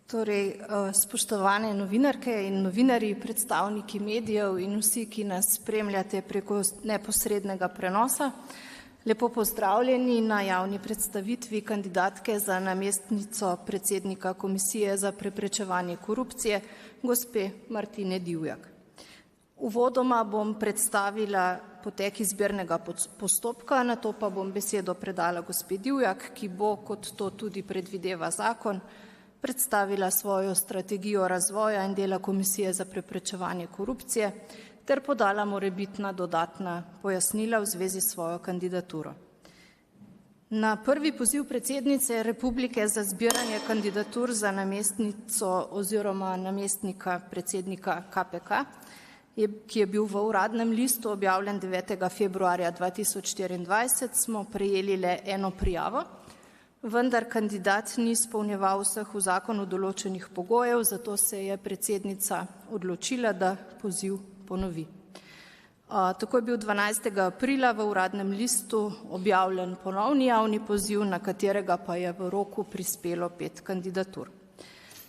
Torej, spoštovane novinarke in novinarji, predstavniki medijev in vsi, ki nas spremljate preko neposrednega prenosa, lepo pozdravljeni na javni predstavitvi kandidatke za namestnico predsednika Komisije za preprečevanje korupcije, gospe Martine Divjak. Uvodoma bom predstavila potek izbirnega postopka, nato pa bom besedo predala gospe Divjak, ki bo, kot to tudi predvideva zakon, predstavila svojo strategijo razvoja in dela Komisije za preprečevanje korupcije ter podala morebitna dodatna pojasnila v zvezi s svojo kandidaturo. Na prvi poziv predsednice Republike za zbiranje kandidatur za namestnico oziroma namestnika predsednika KPK, ki je bil v uradnem listu objavljen 9. februarja 2024, smo prejeli le eno prijavo, vendar kandidat ni izpolnjeval vseh v zakonu določenih pogojev, zato se je predsednica odločila, da poziv ponovi. Tako je bil 12. aprila v uradnem listu objavljen ponovni javni poziv, na katerega pa je v roku prispelo 5 kandidatur.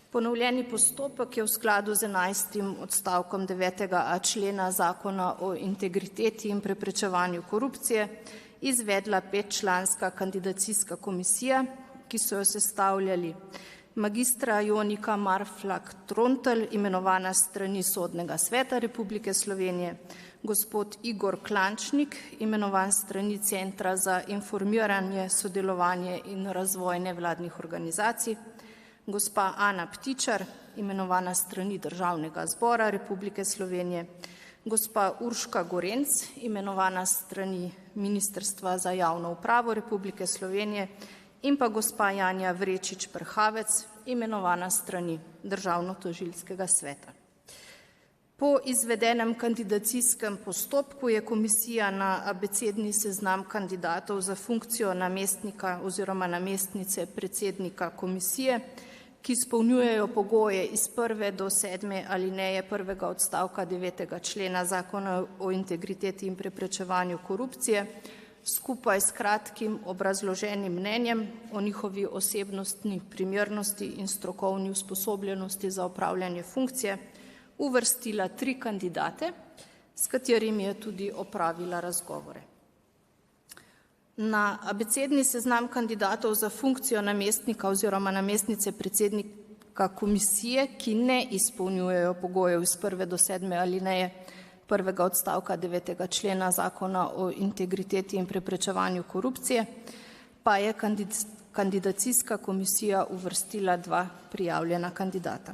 Ponovljeni postopek je v skladu z 11. odstavkom 9.a člena Zakona o integriteti in preprečevanju korupcije izvedla 5-članska kandidacijska komisija, ki so jo sestavljali magistra Jonika Marflak Trontelj, imenovana s strani Sodnega sveta Republike Slovenije, gospod Igor Klančnik, imenovan s strani Centra za informiranje, sodelovanje in razvoj nevladnih organizacij, gospa Ana Ptičar, imenovana s strani Državnega zbora Republike Slovenije, gospa Urška Gorenc, imenovana s strani Ministrstva za javno upravo Republike Slovenije, in pa gospa Janja Vrečič Prhavec, imenovana s strani Državnotožilskega sveta. Po izvedenem kandidacijskem postopku je komisija na abecedni seznam kandidatov za funkcijo namestnika oziroma namestnice predsednika komisije, ki izpolnjujejo pogoje iz 1. do 7. alineje 1. odstavka 9. člena Zakona o integriteti in preprečevanju korupcije, skupaj s kratkim obrazloženim mnenjem o njihovi osebnostni primernosti in strokovni usposobljenosti za opravljanje funkcije, uvrstila 3 kandidate, s katerimi je tudi opravila razgovore. Na abecedni seznam kandidatov za funkcijo namestnika oziroma namestnice predsednika komisije, ki ne izpolnjujejo pogojev iz 1. do 7. alineje 1. odstavka 9. člena Zakona o integriteti in preprečevanju korupcije, pa je kandidacijska komisija uvrstila 2 prijavljena kandidata.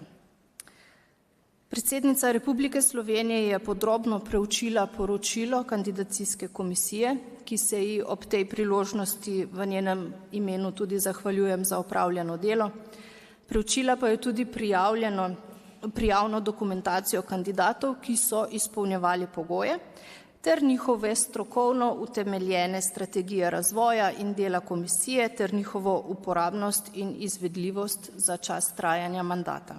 Predsednica Republike Slovenije je podrobno preučila poročilo kandidacijske komisije, ki se ji ob tej priložnosti v njenem imenu tudi zahvaljujem za opravljeno delo. Preučila pa je tudi prijavno dokumentacijo kandidatov, ki so izpolnjevali pogoje, ter njihove strokovno utemeljene strategije razvoja in dela komisije ter njihovo uporabnost in izvedljivost za čas trajanja mandata.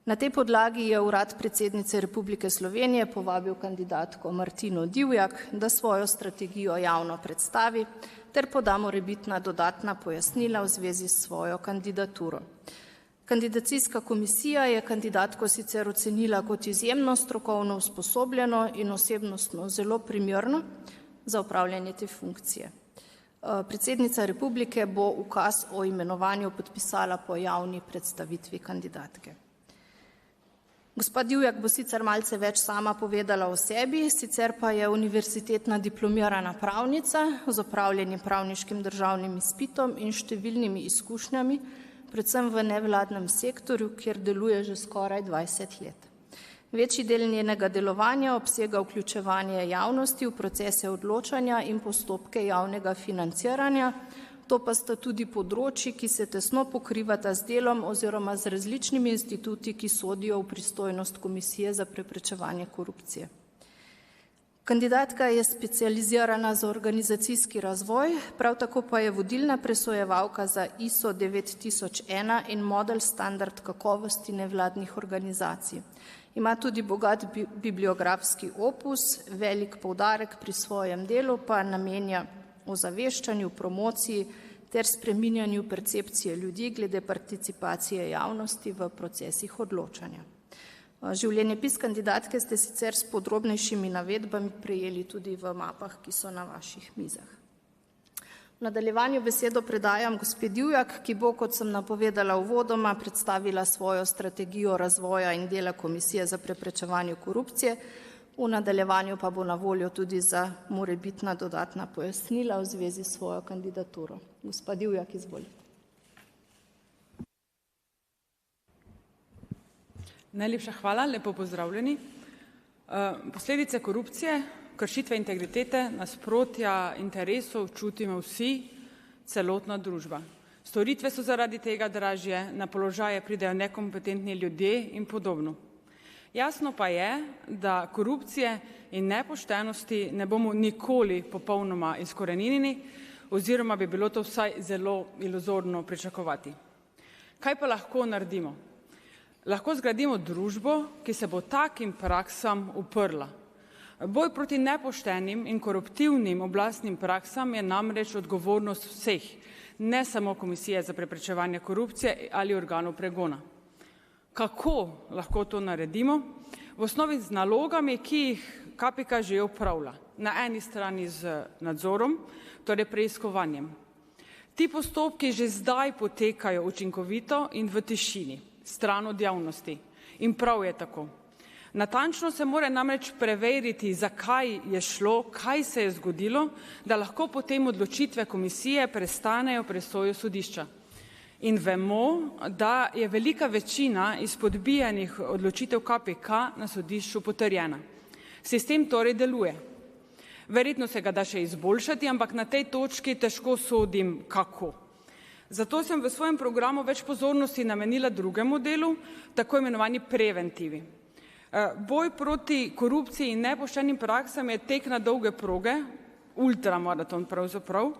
Na tej podlagi je Urad predsednice Republike Slovenije povabil kandidatko Martino Divjak, da svojo strategijo javno predstavi ter poda morebitna dodatna pojasnila v zvezi s svojo kandidaturo. Kandidacijska komisija je kandidatko sicer ocenila kot izjemno strokovno usposobljeno in osebnostno zelo primerno za opravljanje te funkcije. Predsednica Republike bo ukaz o imenovanju podpisala po javni predstavitvi kandidatke. Gospa Divjak bo sicer malce več sama povedala o sebi, sicer pa je univerzitetna diplomirana pravnica z opravljenim pravniškim državnim izpitom in številnimi izkušnjami, predvsem v nevladnem sektorju, kjer deluje že skoraj 20 let. Večji del njenega delovanja obsega vključevanje javnosti v procese odločanja in postopke javnega financiranja, to pa sta tudi področji, ki se tesno pokrivata z delom oziroma z različnimi instituti, ki sodijo v pristojnost Komisije za preprečevanje korupcije. Kandidatka je specializirana za organizacijski razvoj, prav tako pa je vodilna presojevalka za ISO 9001 in model standard kakovosti nevladnih organizacij. Ima tudi bogat bibliografski opus, velik poudarek pri svojem delu pa namenja ozaveščanju, promociji ter spreminjanju percepcije ljudi glede participacije javnosti v procesih odločanja. Življenjepis kandidatke ste sicer s podrobnejšimi navedbami prejeli tudi v mapah, ki so na vaših mizah. V nadaljevanju besedo predajam gospe Divjak, ki bo, kot sem napovedala uvodoma, predstavila svojo strategijo razvoja in dela Komisije za preprečevanje korupcije. V nadaljevanju pa bo na voljo tudi za morebitna dodatna pojasnila v zvezi s svojo kandidaturo. Gospa Divjak, izvolite. Najlepša hvala, lepo pozdravljeni. Posledice korupcije, kršitve integritete, nasprotja interesov čutimo vsi, celotna družba. Storitve so zaradi tega dražje, na položaje pridejo nekompetentni ljudje in podobno. Jasno pa je, da korupcije in nepoštenosti ne bomo nikoli popolnoma izkoreninili, oziroma bi bilo to vsaj zelo iluzorno pričakovati. Kaj pa lahko naredimo? Lahko zgradimo družbo, ki se bo takim praksam uprla. Boj proti nepoštenim in koruptivnim oblastnim praksam je namreč odgovornost vseh, ne samo Komisije za preprečevanje korupcije ali organov pregona. Kako lahko to naredimo? V osnovi z nalogami, ki jih KPK že opravlja. Na eni strani z nadzorom, torej preiskovanjem. Ti postopki že zdaj potekajo učinkovito in v tišini, stran od javnosti. In prav je tako. Natančno se mora namreč preveriti, zakaj je šlo, kaj se je zgodilo, da lahko potem odločitve komisije prestanejo presojo sodišča. In vemo, da je velika večina izpodbijanih odločitev KPK na sodišču potrjena. Sistem torej deluje. Verjetno se ga da še izboljšati, ampak na tej točki težko sodim, kako. Zato sem v svojem programu več pozornosti namenila drugemu delu, tako imenovani preventivi. Boj proti korupciji in nepoštenim praksam je tek na dolge proge, ultramaraton pravzaprav,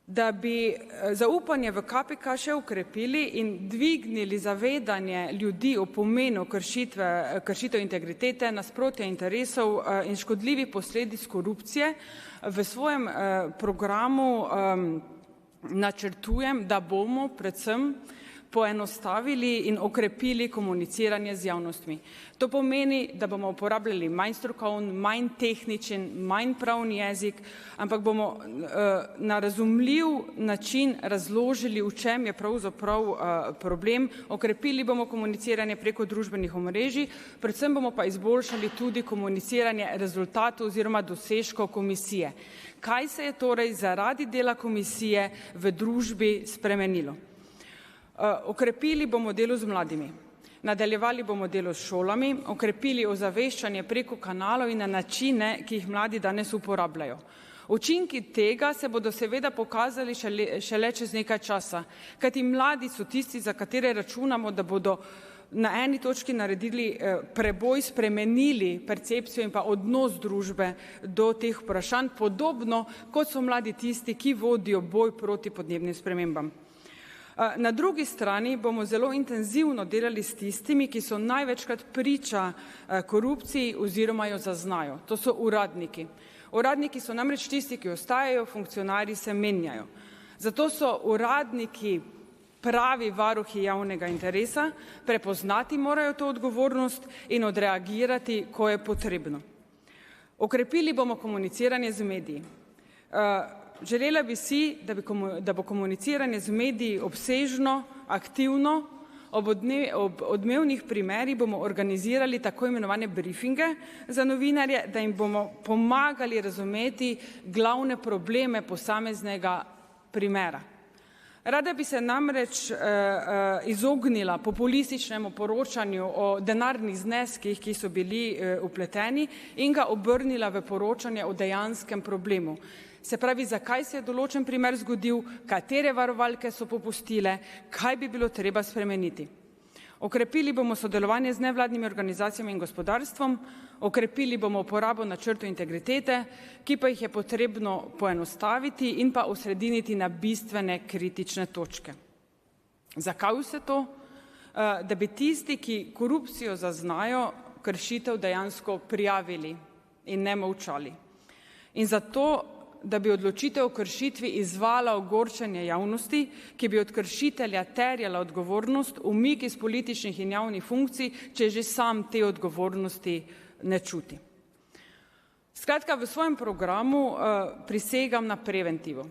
da bi zaupanje v KPK še ukrepili in dvignili zavedanje ljudi o pomenu kršitev integritete, nasprotja interesov in škodljivih posledic korupcije. V svojem programu načrtujem, da bomo predvsem poenostavili in okrepili komuniciranje z javnostmi. To pomeni, da bomo uporabljali manj strokovn, manj tehničen, manj pravni jezik, ampak bomo na razumljiv način razložili, v čem je pravzaprav problem. Okrepili bomo komuniciranje preko družbenih omrežij, predvsem bomo pa izboljšali tudi komuniciranje rezultatov oziroma dosežkov komisije. Kaj se je torej zaradi dela komisije v družbi spremenilo? Okrepili bomo delo z mladimi, nadaljevali bomo delo s šolami, okrepili ozaveščanje preko kanalov in na načine, ki jih mladi danes uporabljajo. Učinki tega se bodo seveda pokazali šele čez nekaj časa, kajti mladi so tisti, za katere računamo, da bodo na eni točki naredili preboj, spremenili percepcijo in pa odnos družbe do teh vprašanj, podobno kot so mladi tisti, ki vodijo boj proti podnebnim spremembam. Na drugi strani bomo zelo intenzivno delali s tistimi, ki so največkrat priča korupciji oziroma jo zaznajo. To so uradniki. Uradniki so namreč tisti, ki ostajajo, funkcionarji se menjajo. Zato so uradniki pravi varuhi javnega interesa, prepoznati morajo to odgovornost in odreagirati, ko je potrebno. Okrepili bomo komuniciranje z mediji. Želela bi si, da bo komuniciranje z mediji obsežno, aktivno. Ob odmevnih primerih bomo organizirali tako imenovane briefinge za novinarje, da jim bomo pomagali razumeti glavne probleme posameznega primera. Rada bi se namreč izognila populističnemu poročanju o denarnih zneskih, ki so bili vpleteni, in ga obrnila v poročanje o dejanskem problemu. Se pravi, zakaj se je določen primer zgodil, katere varovalke so popustile, kaj bi bilo treba spremeniti. Okrepili bomo sodelovanje z nevladnimi organizacijami in gospodarstvom, okrepili bomo uporabo načrtov integritete, ki pa jih je potrebno poenostaviti in pa osrediniti na bistvene kritične točke. Zakaj vse to? Da bi tisti, ki korupcijo zaznajo, kršitev dejansko prijavili in ne molčali. In zato da bi odločitev o kršitvi izvala ogorčenje javnosti, ki bi od kršitelja terjala odgovornost, umik iz političnih in javnih funkcij, če že sam te odgovornosti ne čuti. Skratka, v svojem programu prisegam na preventivo.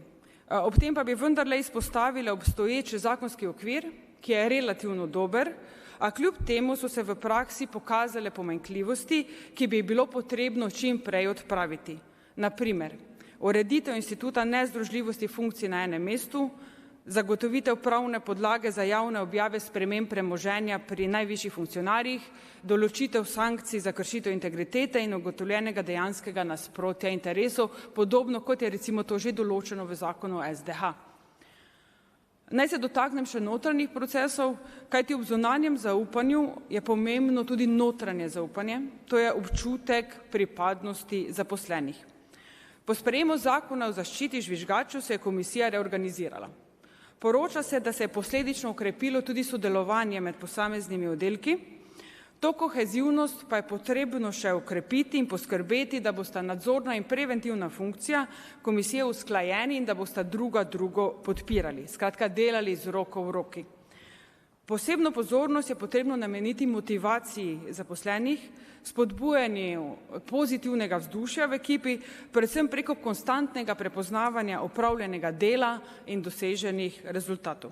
Ob tem pa bi vendarle izpostavila obstoječi zakonski okvir, ki je relativno dober, a kljub temu so se v praksi pokazale pomanjkljivosti, ki bi bilo potrebno čim prej odpraviti. Na primer, ureditev instituta nezdružljivosti funkcij na enem mestu, zagotovitev pravne podlage za javne objave sprememb premoženja pri najvišjih funkcionarjih, določitev sankcij za kršitev integritete in ugotovljenega dejanskega nasprotja interesov, podobno kot je recimo to že določeno v zakonu o SDH. Naj se dotaknem še notranjih procesov, kajti ob zunanjem zaupanju je pomembno tudi notranje zaupanje, to je občutek pripadnosti zaposlenih. Po sprejemu zakona o zaščiti žvižgačev se je komisija reorganizirala. Poroča se, da se je posledično okrepilo tudi sodelovanje med posameznimi oddelki. To kohezivnost pa je potrebno še okrepiti in poskrbeti, da bosta nadzorna in preventivna funkcija komisije usklajeni in da bosta drugo podpirali. Skratka, delali z roko v roki. Posebno pozornost je potrebno nameniti motivaciji zaposlenih, spodbujanju pozitivnega vzdušja v ekipi, predvsem preko konstantnega prepoznavanja opravljenega dela in doseženih rezultatov.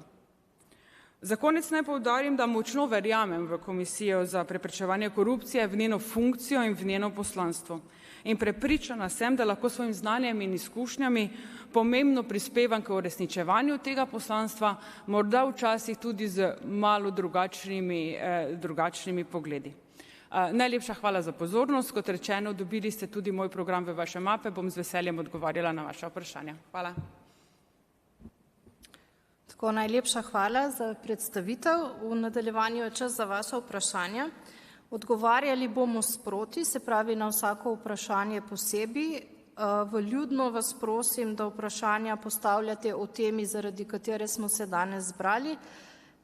Za konec naj poudarim, da močno verjamem v Komisijo za preprečevanje korupcije, v njeno funkcijo in v njeno poslanstvo. In prepričana sem, da lahko svojim znanjem in izkušnjami pomembno prispevam k uresničevanju tega poslanstva, morda včasih tudi z malo drugačnimi pogledi. Najlepša hvala za pozornost. Kot rečeno, dobili ste tudi moj program v vaše mape, bom z veseljem odgovarjala na vaša vprašanja. Hvala. Tako, najlepša hvala za predstavitev. V nadaljevanju je čas za vaša vprašanja. Odgovarjali bomo sproti, se pravi na vsako vprašanje posebej. Vljudno vas prosim, da vprašanja postavljate o temi, zaradi katere smo se danes zbrali.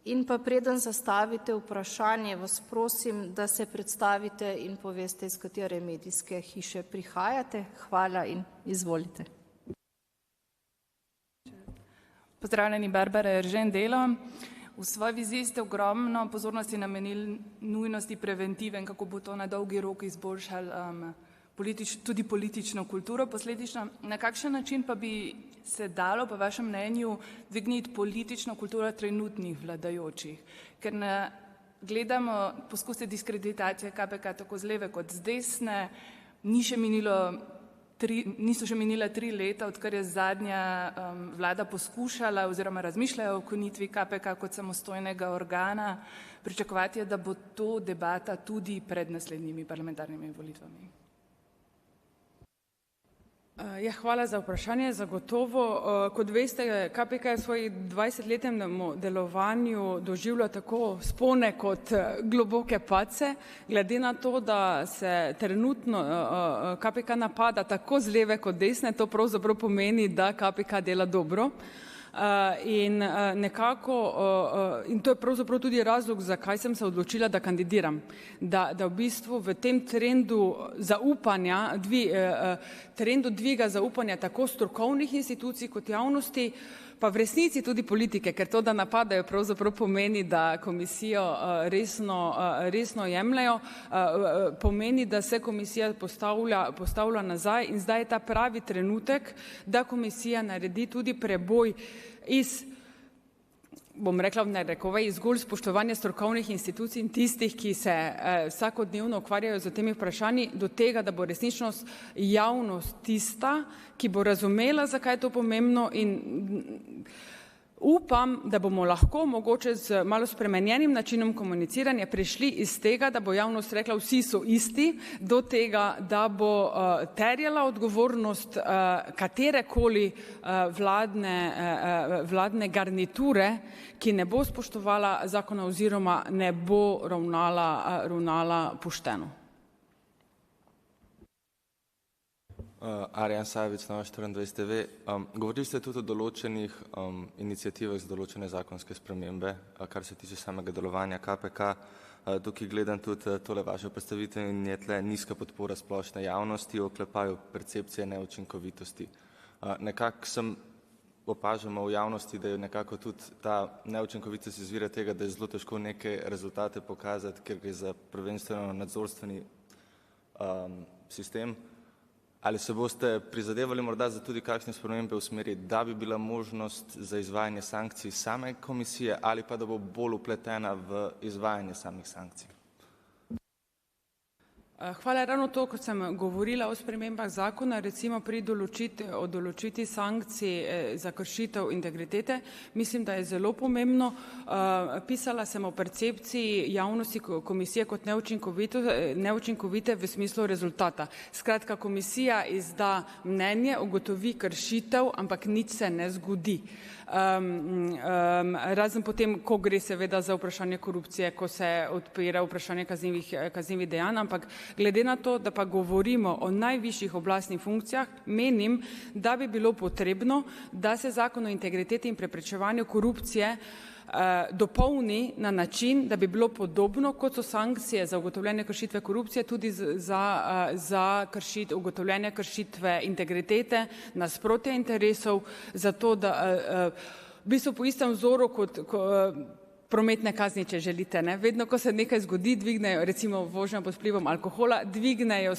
In pa preden zastavite vprašanje, vas prosim, da se predstavite in poveste, iz katere medijske hiše prihajate. Hvala in izvolite. Pozdravljeni, Barbara Eržen Delo. V svoji viziji ste ogromno pozornosti namenili nujnosti preventive in kako bo to na dolgi rok izboljšali tudi politično kulturo posledično. Na kakšen način pa bi se dalo, po vašem mnenju, dvigniti politično kulturo trenutnih vladajočih? Ker gledamo poskuse diskreditacije KPK tako z leve kot z desne, niso še minila 3 leta, odkar je zadnja vlada poskušala oziroma razmišljajo o ukinitvi KPK kot samostojnega organa. Pričakovati je, da bo to debata tudi pred naslednjimi parlamentarnimi volitvami. Ja, hvala za vprašanje. Zagotovo, kot veste, KPK je v svojih 20-letnem delovanju doživlja tako spone kot globoke padce. Glede na to, da se trenutno KPK napada tako z leve kot desne, to pravzaprav pomeni, da KPK dela dobro. In to je pravzaprav tudi razlog, zakaj sem se odločila, da kandidiram. Da v bistvu v tem trendu zaupanja, trendu dviga zaupanja tako strokovnih institucij kot javnosti, pa v resnici tudi politike, ker to, da napadajo, pravzaprav pomeni, da komisijo resno jemljajo, pomeni, da se komisija postavlja nazaj in zdaj je ta pravi trenutek, da komisija naredi tudi preboj iz, bom rekla v narekovajih, zgolj spoštovanja strokovnih institucij in tistih, ki se vsakodnevno ukvarjajo z temi vprašanji, do tega, da bo resničnost javnost tista, ki bo razumela, zakaj je to pomembno, in upam, da bomo lahko mogoče z malo spremenjenim načinom komuniciranja prišli iz tega, da bo javnost rekla, vsi so isti, do tega, da bo terjala odgovornost katerekoli vladne garniture, ki ne bo spoštovala zakona oziroma ne bo ravnala pošteno. Arjan Savic, Nova 24 TV. Govorili ste tudi o določenih inicijativah za določene zakonske spremembe, kar se tiče samega delovanja KPK. Tukaj gledam tudi tole vaše predstavitev in je tle nizka podpora splošne javnosti, oklepajo percepcije neučinkovitosti. Nekako sem opažamo v javnosti, da je nekako tudi ta neučinkovitost izvira tega, da je zelo težko neke rezultate pokazati, ker gre za prvenstveno nadzorstveni sistem. Ali se boste prizadevali morda za tudi kakšne spremembe v smeri, da bi bila možnost za izvajanje sankcij same komisije ali pa da bo bolj upletena v izvajanje samih sankcij? Hvala. Ravno to, ko sem govorila o spremembah zakona, recimo pri določitvi sankcij za kršitev integritete, mislim, da je zelo pomembno. Pisala sem o percepciji javnosti komisije kot neučinkovite v smislu rezultata. Skratka, komisija izda mnenje, ugotovi kršitev, ampak nič se ne zgodi. Razen potem, ko gre seveda za vprašanje korupcije, ko se odpira vprašanje kaznivih dejanj, ampak glede na to, da pa govorimo o najvišjih oblastnih funkcijah, menim, da bi bilo potrebno, da se zakon o integriteti in preprečevanju korupcije dopolni na način, da bi bilo podobno, kot so sankcije za ugotovljene kršitve korupcije, tudi za ugotovljene kršitve integritete, nasprotja interesov, zato da v bistvu po istem vzoru kot prometne kazni, če želite. Vedno, ko se nekaj zgodi, dvignejo, recimo vožnja pod vplivom alkohola, dvignejo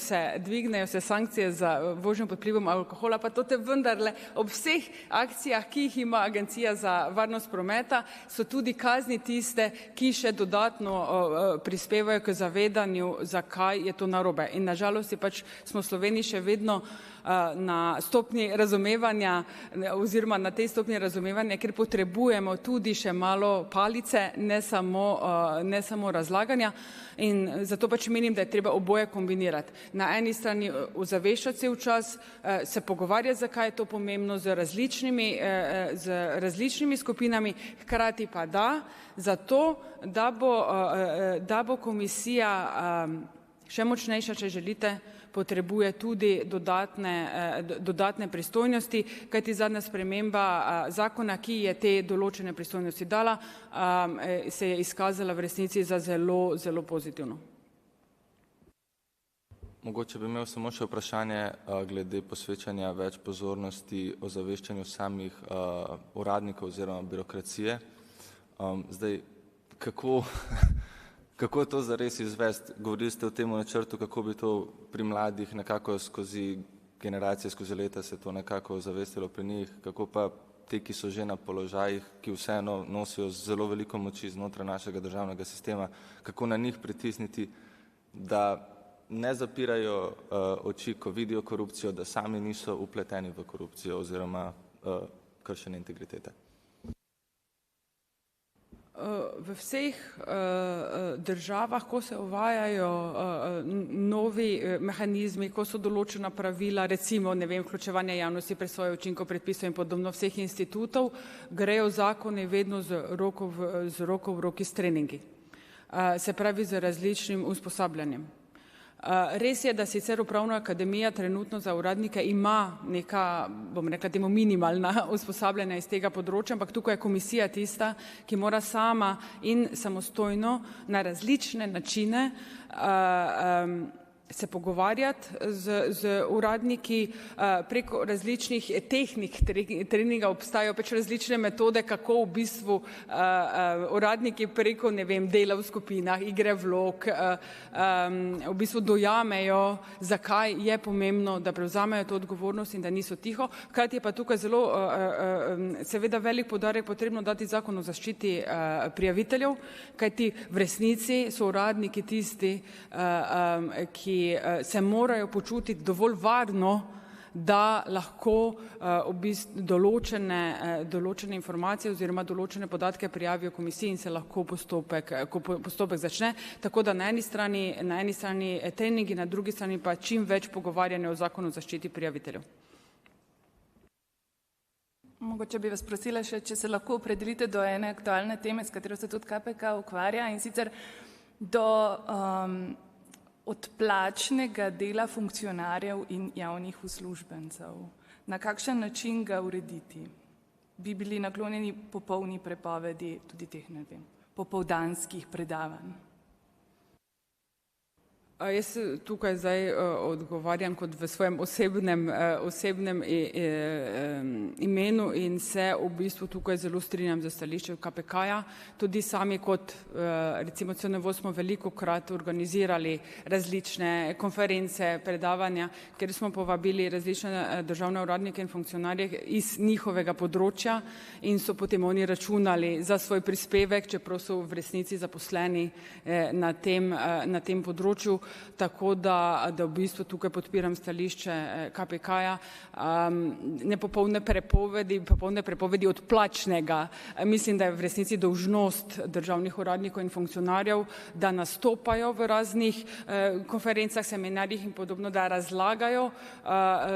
se sankcije za vožnjo pod vplivom alkohola, pa to te vendarle ob vseh akcijah, ki jih ima Agencija za varnost prometa, so tudi kazni tiste, ki še dodatno prispevajo k zavedanju, zakaj je to narobe. In nažalost smo v Sloveniji še vedno na stopnji razumevanja oziroma na tej stopnji razumevanja, ker potrebujemo tudi še malo palice, ne samo razlaganja, in zato menim, da je treba oboje kombinirati. Na eni strani ozaveščati cel čas, se pogovarjati, zakaj je to pomembno z različnimi skupinami, hkrati pa zato, da bo komisija še močnejša, če želite, potrebuje tudi dodatne pristojnosti, kajti zadnja sprememba zakona, ki je te določene pristojnosti dala, se je izkazala v resnici za zelo, zelo pozitivno. Mogoče bi imel samo še vprašanje glede posvečanja več pozornosti o zaveščanju samih uradnikov oziroma birokracije. Zdaj, kako to zares izvesti? Govorili ste o tem načrtu, kako bi to pri mladih nekako skozi generacije, skozi leta se to nekako zavestilo pri njih, kako pa te, ki so že na položajih, ki vseeno nosijo zelo veliko moči znotraj našega državnega sistema, kako na njih pritisniti, da ne zapirajo oči, ko vidijo korupcijo, da sami niso upleteni v korupcijo oziroma kršenje integritete? V vseh državah, ko se uvajajo novi mehanizmi, ko so določena pravila, recimo, vključevanje javnosti, presoje učinkov predpisov in podobno vseh institutov, grejo zakoni vedno z roko v roki s treningi. Se pravi z različnim usposabljanjem. Res je, da sicer Upravna akademija trenutno za uradnike ima neka, bom rekla temu, minimalna usposabljanja iz tega področja, ampak tukaj je komisija tista, ki mora sama in samostojno na različne načine se pogovarjati z uradniki preko različnih tehnik treninga, obstajajo različne metode, kako v bistvu uradniki preko, dela v skupinah, igre vlog, v bistvu dojamejo, zakaj je pomembno, da prevzamejo to odgovornost in da niso tiho. Hkrati je pa tukaj zelo seveda velik poudarek potrebno dati Zakon o zaščiti prijaviteljev, kajti v resnici so uradniki tisti, ki se morajo počutiti dovolj varno, da lahko v bistvu določene informacije oziroma določene podatke prijavijo komisiji in se lahko postopek začne. Tako da na eni strani treningi, na drugi strani pa čim več pogovarjanja o Zakonu o zaščiti prijaviteljev. Mogoče bi vas prosila še, če se lahko opredelite do ene aktualne teme, s katero se tudi KPK ukvarja, in sicer do odplačnega dela funkcionarjev in javnih uslužbencev. Na kakšen način ga urediti? Bi bili naklonjeni popolni prepovedi tudi teh, popoldanskih predavanj? Jaz tukaj zdaj odgovarjam kot v svojem osebnem imenu in se v bistvu tukaj zelo strinjam za stališče KPK-ja. Tudi sami kot recimo CNVO smo velikokrat organizirali različne konference, predavanja, kjer smo povabili različne državne uradnike in funkcionarje iz njihovega področja in so potem oni računali za svoj prispevek, čeprav so v resnici zaposleni na tem področju. Tako da v bistvu tukaj podpiram stališče KPK-ja, popolne prepovedi odplačnega. Mislim, da je v resnici dolžnost državnih uradnikov in funkcionarjev, da nastopajo v raznih konferencah, seminarjih in podobno, da razlagajo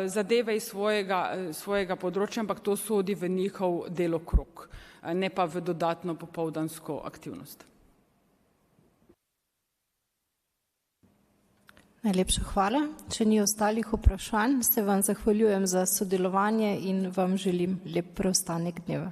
zadeve iz svojega področja, ampak to sodi v njihov delokrog, ne pa v dodatno popoldansko aktivnost. Najlepša hvala. Če ni ostalih vprašanj, se vam zahvaljujem za sodelovanje in vam želim lep preostanek dneva.